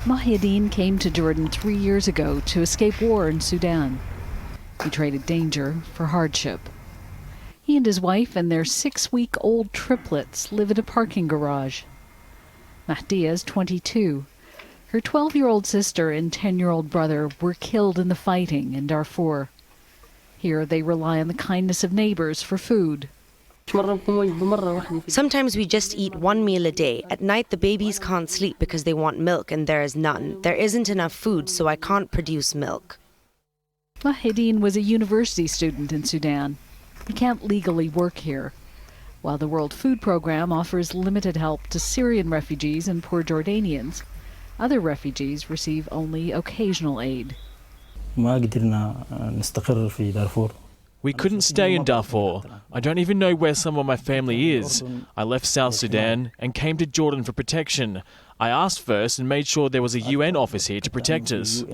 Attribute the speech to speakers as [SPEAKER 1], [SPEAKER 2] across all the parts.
[SPEAKER 1] Mahideen came to Jordan 3 years ago to escape war in Sudan. He traded danger for hardship. He and his wife and their 6-week-old triplets live in a parking garage. Mahdia is 22. Her 12-year-old sister and 10-year-old brother were killed in the fighting in Darfur. Here they rely on the kindness of neighbors for food.
[SPEAKER 2] Sometimes we just eat one meal a day. At night the babies can't sleep because they want milk and there is none. There isn't enough food, so I can't produce milk.
[SPEAKER 1] Mahideen was a university student in Sudan. He can't legally work here. While the World Food Programme offers limited help to Syrian refugees and poor Jordanians, other refugees receive only occasional aid.
[SPEAKER 3] We couldn't stay in Darfur. I don't even know where some of my family is. I left South Sudan and came to Jordan for protection. I asked first and made sure there was a UN office here to protect us.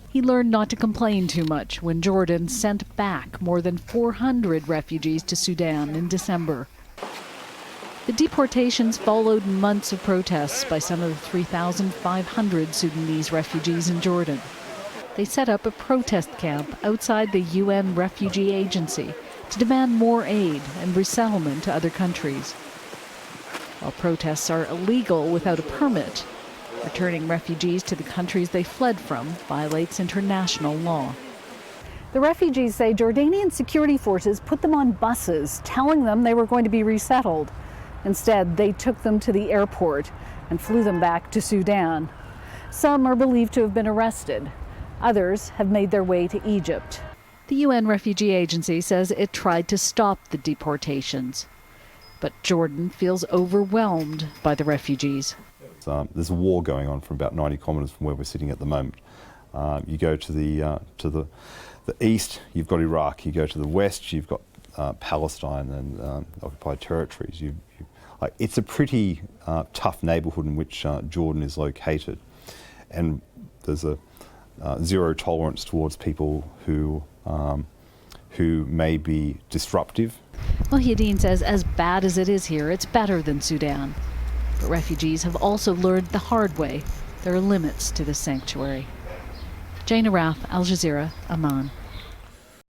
[SPEAKER 1] He learned not to complain too much when Jordan sent back more than 400 refugees to Sudan in December. The deportations followed months of protests by some of the 3,500 Sudanese refugees in Jordan. They set up a protest camp outside the UN Refugee Agency to demand more aid and resettlement to other countries. While protests are illegal without a permit, returning refugees to the countries they fled from violates international law. The refugees say Jordanian security forces put them on buses, telling them they were going to be resettled. Instead, they took them to the airport and flew them back to Sudan. Some are believed to have been arrested. Others have made their way to Egypt. The UN Refugee Agency says it tried to stop the deportations. But Jordan feels overwhelmed by the refugees.
[SPEAKER 4] There's a war going on from about 90 kilometres from where we're sitting at the moment. You go to the east, you've got Iraq. You go to the west, you've got Palestine and occupied territories. It's a pretty tough neighbourhood in which Jordan is located, and there's a zero tolerance towards people who may be disruptive.
[SPEAKER 1] Mohideen says as bad as it is here, it's better than Sudan. But refugees have also learned the hard way there are limits to this sanctuary. Jane Araf, Al Jazeera, Amman.